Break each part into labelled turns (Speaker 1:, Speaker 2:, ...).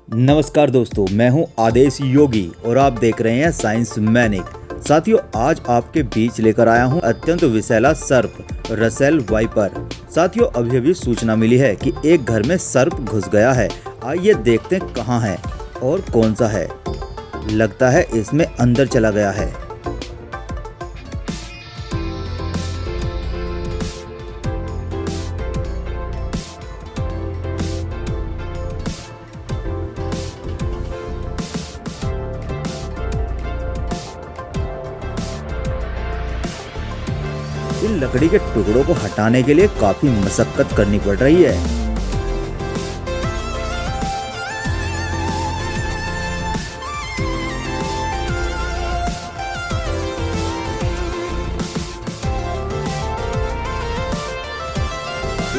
Speaker 1: नमस्कार दोस्तों, मैं हूं आदेश योगी और आप देख रहे हैं साइंस मैनिक। साथियों, आज आपके बीच लेकर आया हूं अत्यंत विषैला सर्प रसेल वाइपर। साथियों, अभी सूचना मिली है कि एक घर में सर्प घुस गया है। आइए देखते हैं कहां है और कौन सा है। लगता है इसमें अंदर चला गया है। इन लकड़ी के टुकड़ों को हटाने के लिए काफी मशक्कत करनी पड़ रही है।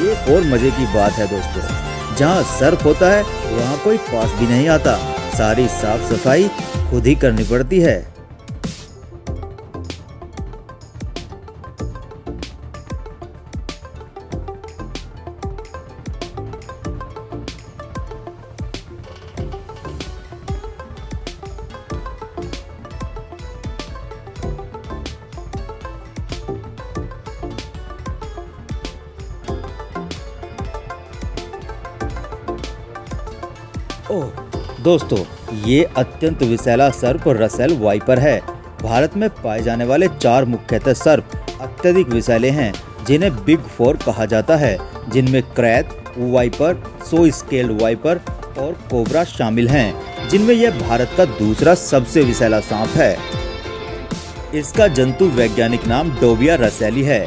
Speaker 1: एक और मजे की बात है दोस्तों, जहाँ सर्प होता है वहाँ कोई पास भी नहीं आता। सारी साफ सफाई खुद ही करनी पड़ती है। ओह दोस्तों, ये अत्यंत विषैला सर्प रसेल वाइपर है। भारत में पाए जाने वाले 4 मुख्यतः सर्प अत्यधिक विषैले हैं, जिन्हें बिग 4 कहा जाता है, जिनमें क्रैत, वाइपर, सो स्केल्ड वाइपर और कोबरा शामिल हैं, जिनमें यह भारत का दूसरा सबसे विषैला सांप है। इसका जंतु वैज्ञानिक नाम डोबिया रसेली है,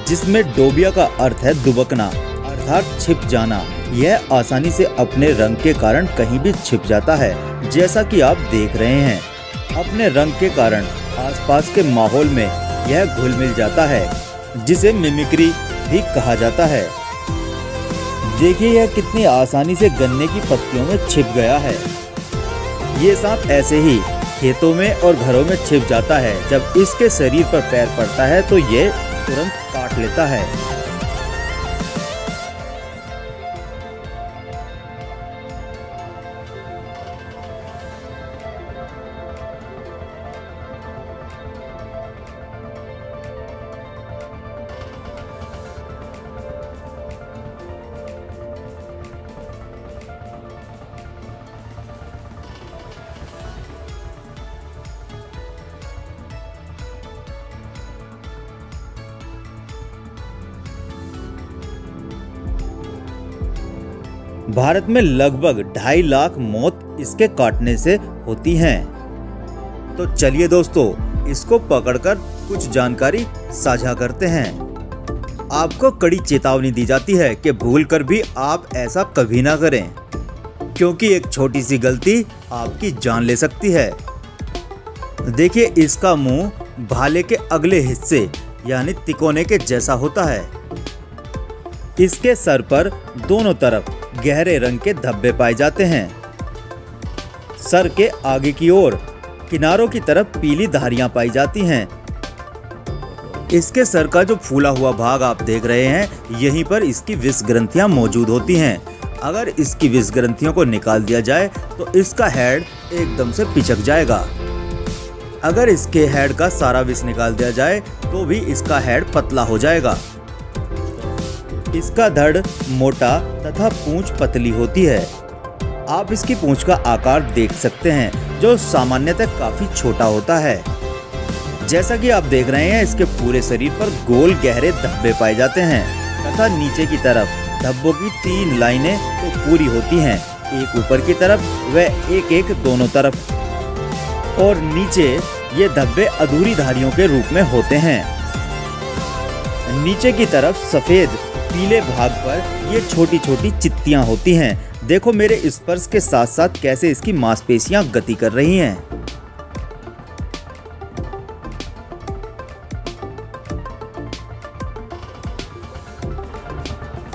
Speaker 1: जिसमें डोबिया का अर्थ है दुबकना अर्थात छिप जाना। यह आसानी से अपने रंग के कारण कहीं भी छिप जाता है, जैसा कि आप देख रहे हैं। अपने रंग के कारण आसपास के माहौल में यह घुल मिल जाता है, जिसे मिमिक्री भी कहा जाता है। देखिए यह कितनी आसानी से गन्ने की पत्तियों में छिप गया है। ये सांप ऐसे ही खेतों में और घरों में छिप जाता है। जब इसके शरीर पर पैर पड़ता है तो ये तुरंत काट लेता है। भारत में लगभग 2.5 लाख मौत इसके काटने से होती हैं। तो चलिए दोस्तों, इसको पकड़कर कुछ जानकारी साझा करते हैं। आपको कड़ी चेतावनी दी जाती है कि भूलकर भी आप ऐसा कभी ना करें, क्योंकि एक छोटी सी गलती आपकी जान ले सकती है। देखिए, इसका मुंह भाले के अगले हिस्से यानी तिकोने के जैसा होता है। इसके सर पर दोनों तरफ गहरे रंग के धब्बे पाए जाते हैं। सर के आगे की ओर किनारों की तरफ पीली धारियां पाई जाती हैं। इसके सर का जो फूला हुआ भाग आप देख रहे हैं, यहीं पर इसकी विष ग्रंथियां मौजूद होती हैं। अगर इसकी विष ग्रंथियों को निकाल दिया जाए तो इसका हेड एकदम से पिचक जाएगा। अगर इसके हेड का सारा विष निकाल दिया जाए तो भी इसका हेड पतला हो जाएगा। इसका धड़ मोटा तथा पूंछ पतली होती है। आप इसकी पूंछ का आकार देख सकते हैं, जो सामान्यतः काफी छोटा होता है। जैसा कि आप देख रहे हैं, इसके पूरे शरीर पर गोल गहरे धब्बे पाए जाते हैं तथा नीचे की तरफ धब्बों की 3 लाइनें तो पूरी होती हैं, एक ऊपर की तरफ व एक दोनों तरफ, और नीचे ये धब्बे अधूरी धारियों के रूप में होते हैं। नीचे की तरफ सफेद पीले भाग पर ये छोटी छोटी चित्तियां होती हैं। देखो मेरे स्पर्श के साथ साथ कैसे इसकी मांसपेशियां गति कर रही हैं।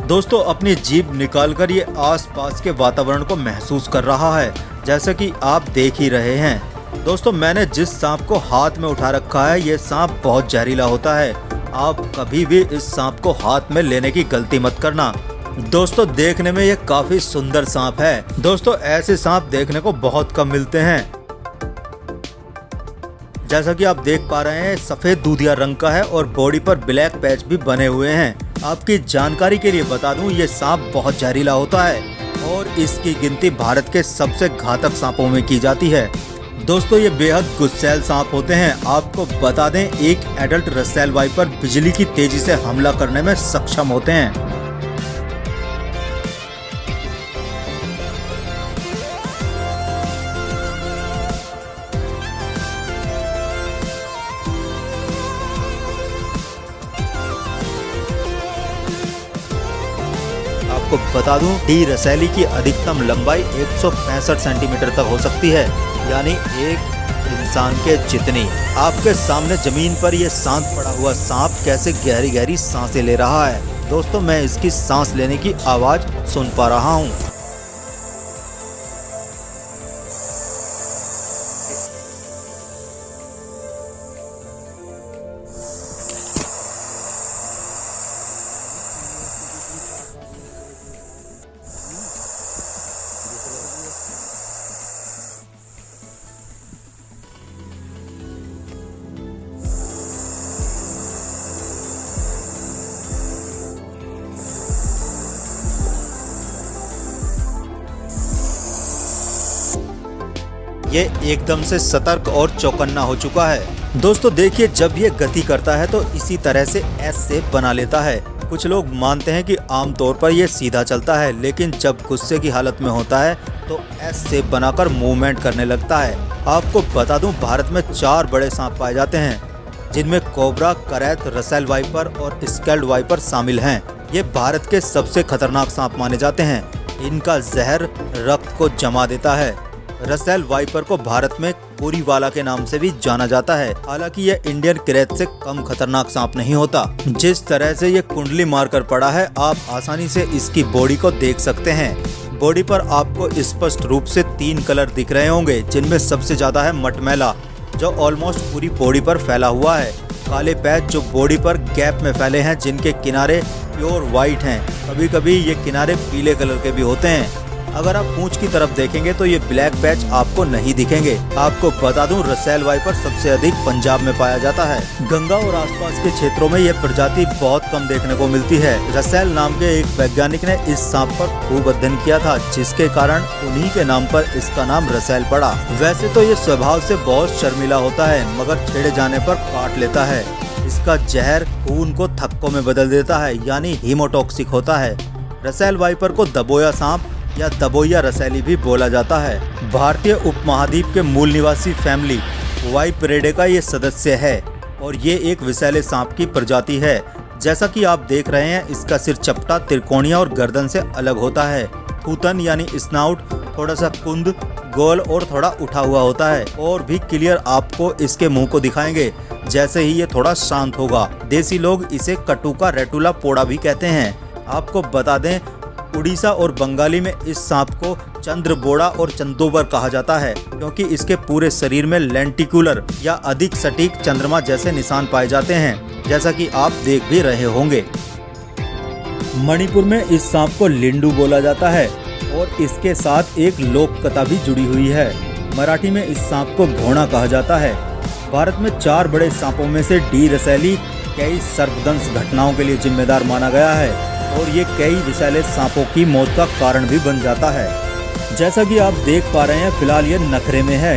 Speaker 1: दोस्तों, अपनी जीभ निकालकर ये आसपास के वातावरण को महसूस कर रहा है, जैसा कि आप देख ही रहे हैं। दोस्तों, मैंने जिस सांप को हाथ में उठा रखा है, ये सांप बहुत जहरीला होता है। आप कभी भी इस सांप को हाथ में लेने की गलती मत करना, दोस्तों देखने में ये काफी सुंदर सांप है। दोस्तों ऐसे सांप देखने को बहुत कम मिलते हैं। जैसा कि आप देख पा रहे हैं सफेद दूधिया रंग का है और बॉडी पर ब्लैक पैच भी बने हुए हैं। आपकी जानकारी के लिए बता दूं ये सांप बहुत जहरीला होता है और इसकी गिनती भारत के सबसे घातक सांपों में की जाती है। दोस्तों ये बेहद गुस्सैल सांप होते हैं। आपको बता दें एक एडल्ट रसेल वाइपर बिजली की तेजी से हमला करने में सक्षम होते हैं। आपको बता दूं डी रसेली की अधिकतम लंबाई 165 सेंटीमीटर तक हो सकती है, यानी एक इंसान के जितनी। आपके सामने जमीन पर यह शांत पड़ा हुआ सांप कैसे गहरी गहरी सांसें ले रहा है। दोस्तों मैं इसकी सांस लेने की आवाज सुन पा रहा हूँ। ये एकदम से सतर्क और चौकन्ना हो चुका है। दोस्तों देखिए जब ये गति करता है तो इसी तरह से एस शेप बना लेता है। कुछ लोग मानते हैं कि आमतौर पर ये सीधा चलता है, लेकिन जब गुस्से की हालत में होता है तो एस शेप बनाकर मूवमेंट करने लगता है। आपको बता दूं भारत में 4 बड़े सांप पाए जाते हैं, जिनमें कोबरा, करैत, रसेल वाइपर और स्केल्ड वाइपर शामिल हैं। ये भारत के सबसे खतरनाक सांप माने जाते हैं। इनका जहर रक्त को जमा देता है। रसेल वाइपर को भारत में कोरीवाला के नाम से भी जाना जाता है। हालांकि यह इंडियन करैत से कम खतरनाक सांप नहीं होता। जिस तरह से ये कुंडली मारकर पड़ा है आप आसानी से इसकी बॉडी को देख सकते हैं। बॉडी पर आपको स्पष्ट रूप से 3 कलर दिख रहे होंगे, जिनमें सबसे ज्यादा है मटमैला जो ऑलमोस्ट पूरी बॉडी पर फैला हुआ है। काले पैच जो बॉडी पर गैप में फैले हैं, जिनके किनारे प्योर व्हाइट हैं। कभी कभी ये किनारे पीले कलर के भी होते हैं। अगर आप पूंछ की तरफ देखेंगे तो ये ब्लैक पैच आपको नहीं दिखेंगे। आपको बता दूं रसेल वाइपर सबसे अधिक पंजाब में पाया जाता है। गंगा और आसपास के क्षेत्रों में यह प्रजाति बहुत कम देखने को मिलती है। रसेल नाम के एक वैज्ञानिक ने इस सांप पर खूब अध्ययन किया था, जिसके कारण उन्हीं के नाम पर इसका नाम रसेल पड़ा। वैसे तो ये स्वभाव से बहुत शर्मीला होता है, मगर छेड़े जाने पर काट लेता है। इसका जहर खून को थक्कों में बदल देता है, यानी हीमोटॉक्सिक होता है। रसेल वाइपर को दबोया सांप या दबोया रसेली भी बोला जाता है। भारतीय उपमहाद्वीप के मूल निवासी फैमिली वाइपरेडे का ये सदस्य है और ये एक विषैले सांप की प्रजाति है। जैसा कि आप देख रहे हैं इसका सिर चपटा, त्रिकोणीय और गर्दन से अलग होता है। थूथन यानी स्नाउट थोड़ा सा कुंद, गोल और थोड़ा उठा हुआ होता है। और भी क्लियर आपको इसके मुंह को दिखाएंगे जैसे ही ये थोड़ा शांत होगा। देसी लोग इसे कटुका रेटुला पोड़ा भी कहते हैं। आपको बता दें उड़ीसा और बंगाली में इस सांप को चंद्रबोड़ा और चंदोबर कहा जाता है, क्योंकि इसके पूरे शरीर में लेंटिकुलर या अधिक सटीक चंद्रमा जैसे निशान पाए जाते हैं, जैसा कि आप देख भी रहे होंगे। मणिपुर में इस सांप को लिंडू बोला जाता है और इसके साथ एक लोक कथा भी जुड़ी हुई है। मराठी में इस सांप को घोड़ा कहा जाता है। भारत में 4 बड़े सांपों में से डी रसेली कई सर्पदंश घटनाओं के लिए जिम्मेदार माना गया है और ये कई विषैले सांपों की मौत का कारण भी बन जाता है। जैसा कि आप देख पा रहे हैं फिलहाल ये नखरे में है।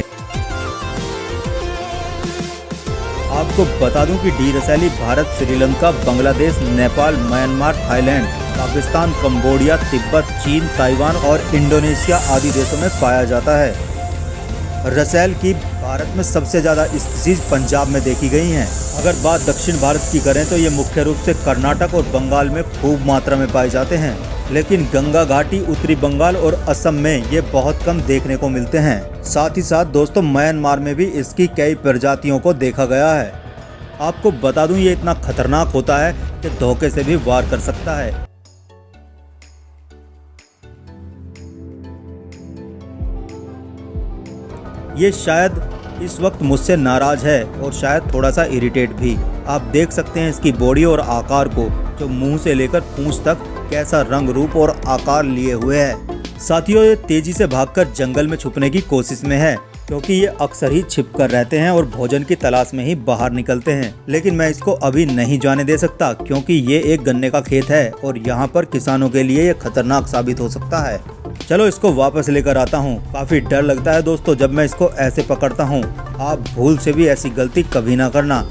Speaker 1: आपको बता दूं कि D russelii Bharat, Sri Lanka, Bangladesh, Nepal, Myanmar, Thailand, Pakistan, Cambodia, Tibet, चीन, ताइवान और इंडोनेशिया आदि देशों में पाया जाता है। रसेल की भारत में सबसे ज़्यादा स्पीशीज पंजाब में देखी गई हैं। अगर बात दक्षिण भारत की करें तो ये मुख्य रूप से कर्नाटक और बंगाल में खूब मात्रा में पाए जाते हैं, लेकिन गंगा घाटी, उत्तरी बंगाल और असम में ये बहुत कम देखने को मिलते हैं। साथ ही साथ दोस्तों म्यांमार में भी इसकी कई प्रजातियों को देखा गया है। आपको बता दूं ये इतना खतरनाक होता है कि धोखे से भी वार कर सकता है। ये शायद इस वक्त मुझसे नाराज है और शायद थोड़ा सा इरिटेट भी। आप देख सकते हैं इसकी बॉडी और आकार को, जो मुंह से लेकर पूंछ तक कैसा रंग रूप और आकार लिए हुए है। साथियों, ये तेजी से भागकर जंगल में छुपने की कोशिश में है, क्योंकि ये अक्सर ही छिप कर रहते हैं और भोजन की तलाश में ही बाहर निकलते हैं। लेकिन मैं इसको अभी नहीं जाने दे सकता, क्योंकि ये एक गन्ने का खेत है और यहाँ पर किसानों के लिए ये खतरनाक साबित हो सकता है। चलो इसको वापस लेकर आता हूँ। काफी डर लगता है दोस्तों जब मैं इसको ऐसे पकड़ता हूँ। आप भूल से भी ऐसी गलती कभी ना करना।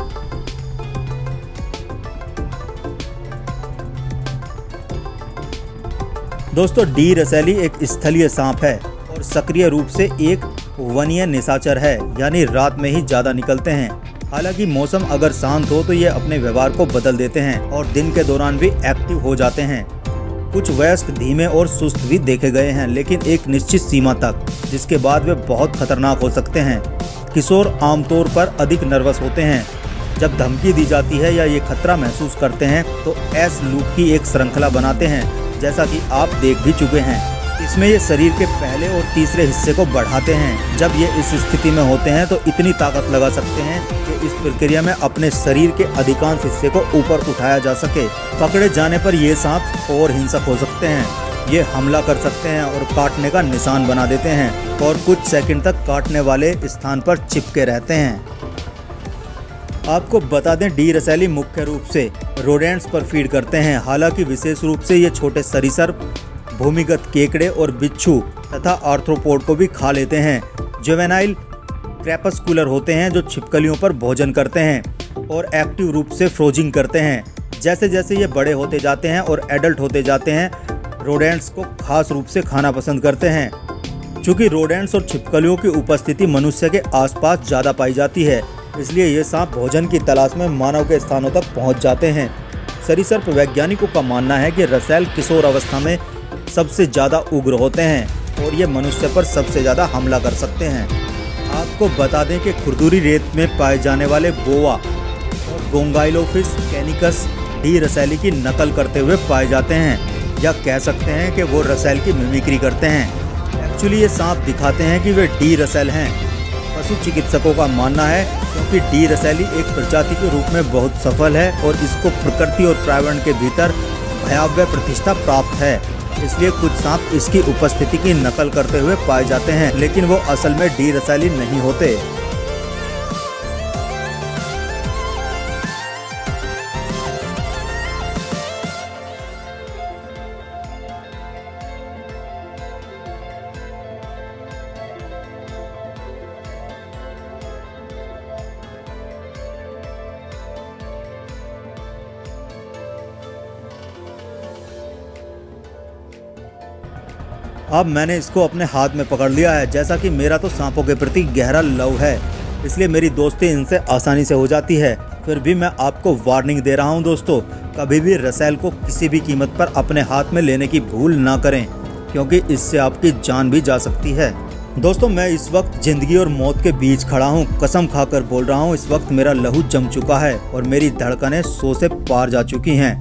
Speaker 1: दोस्तों, डी रसैली एक स्थलीय सांप है और सक्रिय रूप से एक वनीय निशाचर है, यानी रात में ही ज्यादा निकलते हैं। हालांकि मौसम अगर शांत हो तो ये अपने व्यवहार को बदल देते हैं और दिन के दौरान भी एक्टिव हो जाते हैं। कुछ वयस्क धीमे और सुस्त भी देखे गए हैं, लेकिन एक निश्चित सीमा तक, जिसके बाद वे बहुत खतरनाक हो सकते हैं। किशोर आमतौर पर अधिक नर्वस होते हैं। जब धमकी दी जाती है या ये खतरा महसूस करते हैं तो एस लूप की एक श्रृंखला बनाते हैं, जैसा कि आप देख भी चुके हैं। इसमें ये शरीर के पहले और तीसरे हिस्से को बढ़ाते हैं। जब ये इस स्थिति में होते हैं तो इतनी ताकत लगा सकते हैं कि इस प्रक्रिया में अपने शरीर के अधिकांश हिस्से को ऊपर उठाया जा सके। पकड़े जाने पर ये सांप और हिंसक हो सकते हैं। ये हमला कर सकते हैं और काटने का निशान बना देते हैं और कुछ सेकंड तक काटने वाले स्थान पर चिपके रहते हैं। आपको बता दें, डी रसैली मुख्य रूप से रोडेंट्स पर फीड करते हैं। हालांकि विशेष रूप से ये छोटे सरीसृप, भूमिगत केकड़े और बिच्छू तथा आर्थ्रोपोड को भी खा लेते हैं। जुवेनाइल क्रैपस्कुलर होते हैं जो छिपकलियों पर भोजन करते हैं और एक्टिव रूप से फ्रोजिंग करते हैं। जैसे जैसे ये बड़े होते जाते हैं और एडल्ट होते जाते हैं, रोडेंट्स को खास रूप से खाना पसंद करते हैं। चूँकि रोडेंट्स और छिपकलियों की उपस्थिति मनुष्य के आसपास ज़्यादा पाई जाती है, इसलिए ये सांप भोजन की तलाश में मानव के स्थानों तक पहुँच जाते हैं। सरीसृप वैज्ञानिकों का मानना है कि रसेल किशोर अवस्था में सबसे ज़्यादा उग्र होते हैं और ये मनुष्य पर सबसे ज़्यादा हमला कर सकते हैं। आपको बता दें कि खुरदुरी रेत में पाए जाने वाले बोआ और गोंगाइलोफिस कैनिकस डी रसैली की नकल करते हुए पाए जाते हैं, या कह सकते हैं कि वो रसेल की मिमिक्री करते हैं। एक्चुअली ये सांप दिखाते हैं कि वे डी रसेल हैं। पशु चिकित्सकों का मानना है क्योंकि डी रसैली एक प्रजाति के रूप में बहुत सफल है और इसको प्रकृति और पर्यावरण के भीतर भयावह प्रतिष्ठा प्राप्त है, इसलिए कुछ सांप इसकी उपस्थिति की नकल करते हुए पाए जाते हैं, लेकिन वो असल में डी रसैली नहीं होते। अब मैंने इसको अपने हाथ में पकड़ लिया है। जैसा कि मेरा तो सांपों के प्रति गहरा लव है, इसलिए मेरी दोस्ती इनसे आसानी से हो जाती है। फिर भी मैं आपको वार्निंग दे रहा हूं दोस्तों, कभी भी रसेल को किसी भी कीमत पर अपने हाथ में लेने की भूल ना करें, क्योंकि इससे आपकी जान भी जा सकती है। दोस्तों, मैं इस वक्त जिंदगी और मौत के बीच खड़ा हूँ। कसम खाकर बोल रहा हूँ, इस वक्त मेरा लहू जम चुका है और मेरी धड़कनें 100 से पार जा चुकी हैं।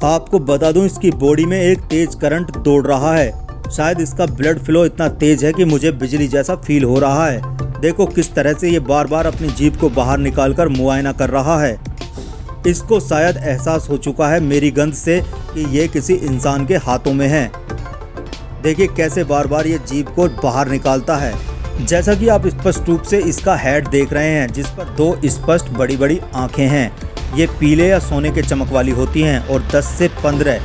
Speaker 1: आपको बता दूं, इसकी बॉडी में एक तेज करंट दौड़ रहा है। शायद इसका ब्लड फ्लो इतना तेज है कि मुझे बिजली जैसा फील हो रहा है। देखो किस तरह से ये बार बार अपनी जीभ को बाहर निकालकर मुआयना कर रहा है। इसको शायद एहसास हो चुका है मेरी गंध से कि ये किसी इंसान के हाथों में है। देखिए कैसे बार बार ये जीभ को बाहर निकालता है। जैसा कि आप स्पष्ट रूप से इसका हेड देख रहे हैं, जिस पर 2 स्पष्ट बड़ी बड़ी आँखें हैं। ये पीले या सोने के चमक वाली होती हैं और 10 से 15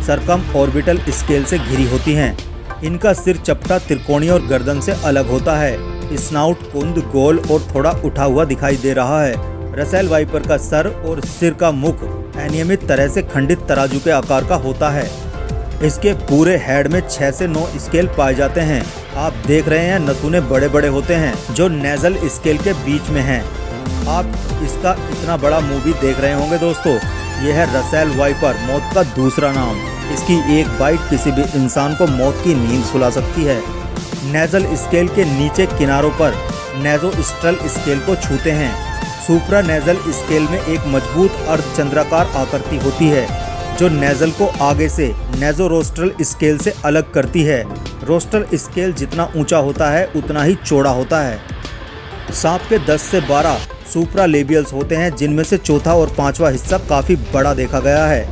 Speaker 1: सरकम ऑर्बिटल स्केल से घिरी होती हैं। इनका सिर चपटा, त्रिकोणीय और गर्दन से अलग होता है। स्नाउट कुंद, गोल और थोड़ा उठा हुआ दिखाई दे रहा है। रसेल वाइपर का सर और सिर का मुख अनियमित तरह से खंडित तराजू के आकार का होता है। इसके पूरे हेड में 6 से 9 स्केल पाए जाते हैं। आप देख रहे हैं नथुने बड़े बड़े होते हैं जो नेजल स्केल के बीच में हैं। आप इसका इतना बड़ा मुंह भी देख रहे होंगे दोस्तों। यह है रसेल वाइपर, मौत का दूसरा नाम। इसकी एक बाइट किसी भी इंसान को मौत की नींद सुला सकती है। नेजल स्केल के नीचे किनारों पर नेजोस्ट्रल स्केल को छूते हैं। सुप्रा नेजल स्केल में एक मजबूत अर्धचंद्राकार आकृति होती है जो नेजल को आगे से नेजोरोस्ट्रल स्केल से अलग करती है। रोस्ट्रल स्केल जितना ऊंचा होता है उतना ही चौड़ा होता है। सांप के 10 से 12 सुप्रा लेबियल्स होते हैं, जिनमें से चौथा और 5वां हिस्सा काफी बड़ा देखा गया है।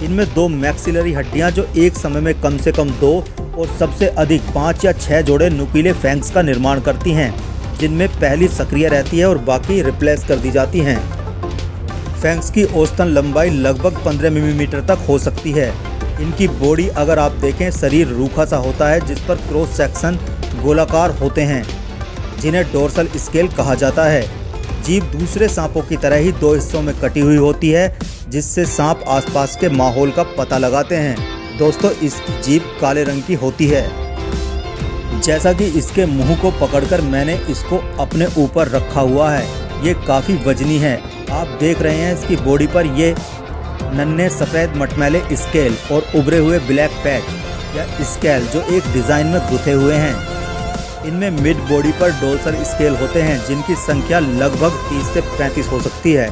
Speaker 1: इनमें 2 मैक्सिलरी हड्डियां जो एक समय में कम से कम 2 और सबसे अधिक 5 या 6 जोड़े नुकीले फैंक्स का निर्माण करती हैं, जिनमें पहली सक्रिय रहती है और बाकी रिप्लेस कर दी जाती हैं। फैंक्स की औसतन लंबाई लगभग 15 मिलीमीटर तक हो सकती है। इनकी बॉडी अगर आप देखें, शरीर रूखा सा होता है जिस पर क्रॉस सेक्शन गोलाकार होते हैं, जिन्हें डोर्सल स्केल कहा जाता है। जीभ दूसरे सांपों की तरह ही 2 हिस्सों में कटी हुई होती है, जिससे सांप आसपास के माहौल का पता लगाते हैं। दोस्तों, इसकी जीभ काले रंग की होती है। जैसा कि इसके मुंह को पकड़कर मैंने इसको अपने ऊपर रखा हुआ है, ये काफ़ी वजनी है। आप देख रहे हैं इसकी बॉडी पर ये नन्हे सफ़ेद मटमैले स्केल और उभरे हुए ब्लैक पैच या स्केल जो एक डिज़ाइन में गुथे हुए हैं। इनमें मिड बॉडी पर डोर्सल स्केल होते हैं, जिनकी संख्या लगभग 30 से 35 हो सकती है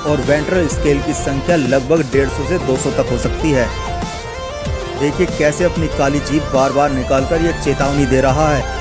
Speaker 1: और वेंट्रल स्केल की संख्या लगभग 150 से 200 तक हो सकती है। देखिए कैसे अपनी काली जीभ बार बार निकालकर यह चेतावनी दे रहा है।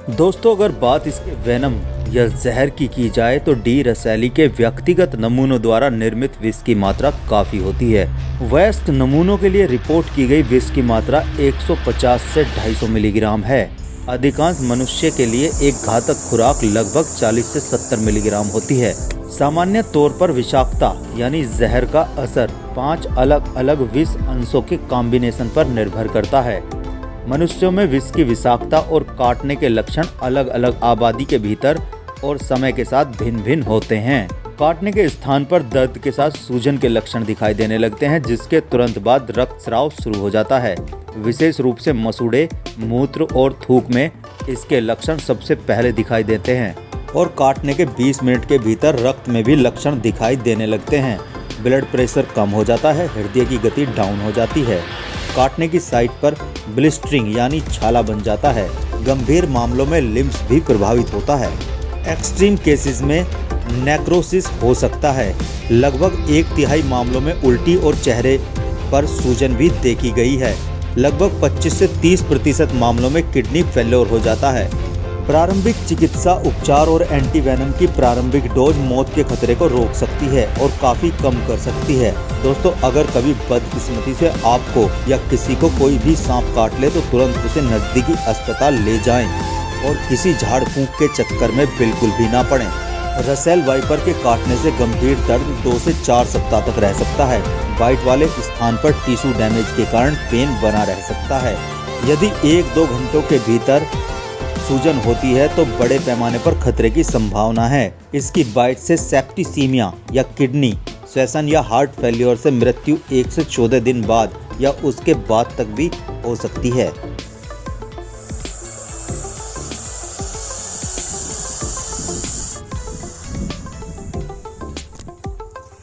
Speaker 1: दोस्तों, अगर बात इसके वेनम या जहर की जाए तो डी रसैली के व्यक्तिगत नमूनों द्वारा निर्मित विष की मात्रा काफ़ी होती है। वेस्ट नमूनों के लिए रिपोर्ट की गई विष की मात्रा 150 से 250 मिलीग्राम है। अधिकांश मनुष्य के लिए एक घातक खुराक लगभग 40 से 70 मिलीग्राम होती है। सामान्य तौर पर विषाक्तता यानी जहर का असर 5 अलग अलग विष अंशों के कॉम्बिनेशन पर निर्भर करता है। मनुष्यों में विष की विषाक्तता और काटने के लक्षण अलग अलग आबादी के भीतर और समय के साथ भिन्न भिन्न होते हैं। काटने के स्थान पर दर्द के साथ सूजन के लक्षण दिखाई देने लगते हैं, जिसके तुरंत बाद रक्तस्राव शुरू हो जाता है। विशेष रूप से मसूड़े, मूत्र और थूक में इसके लक्षण सबसे पहले दिखाई देते हैं और काटने के 20 मिनट के भीतर रक्त में भी लक्षण दिखाई देने लगते हैं। ब्लड प्रेशर कम हो जाता है, हृदय की गति डाउन हो जाती है। काटने की साइट पर ब्लिस्टरिंग यानी छाला बन जाता है। गंभीर मामलों में लिम्स भी प्रभावित होता है। एक्सट्रीम केसेस में नेक्रोसिस हो सकता है। लगभग 1/3 मामलों में उल्टी और चेहरे पर सूजन भी देखी गई है। लगभग 25 से 30% मामलों में किडनी फेल्योर हो जाता है। प्रारंभिक चिकित्सा उपचार और एंटीवेनम की प्रारंभिक डोज मौत के खतरे को रोक सकती है और काफ़ी कम कर सकती है। दोस्तों, अगर कभी बदकिस्मती से आपको या किसी को कोई भी सांप काट ले तो तुरंत उसे नज़दीकी अस्पताल ले जाएं और किसी झाड़ फूंक के चक्कर में बिल्कुल भी ना पड़ें। रसेल वाइपर के काटने से गंभीर दर्द 2 से 4 सप्ताह तक रह सकता है। बाइट वाले स्थान पर टिश्यू डैमेज के कारण पेन बना रह सकता है। यदि 1-2 घंटों के भीतर सूजन होती है तो बड़े पैमाने पर खतरे की संभावना है। इसकी बाइट से सेप्टिसीमिया या किडनी श्वसन या हार्ट फेल्योर से मृत्यु 1 से 14 दिन बाद या उसके बाद तक भी हो सकती है।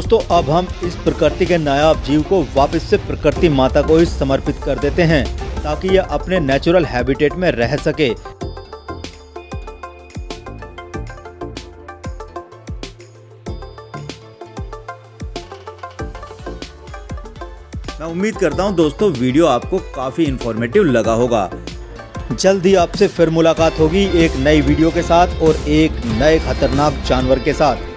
Speaker 1: तो अब हम इस प्रकृति के नायाब जीव को वापस से प्रकृति माता को ही समर्पित कर देते हैं ताकि यह अपने नेचुरल हैबिटेट में रह सके। मैं उम्मीद करता हूं दोस्तों वीडियो आपको काफ़ी इन्फॉर्मेटिव लगा होगा। जल्द ही आपसे फिर मुलाकात होगी एक नई वीडियो के साथ और एक नए खतरनाक जानवर के साथ।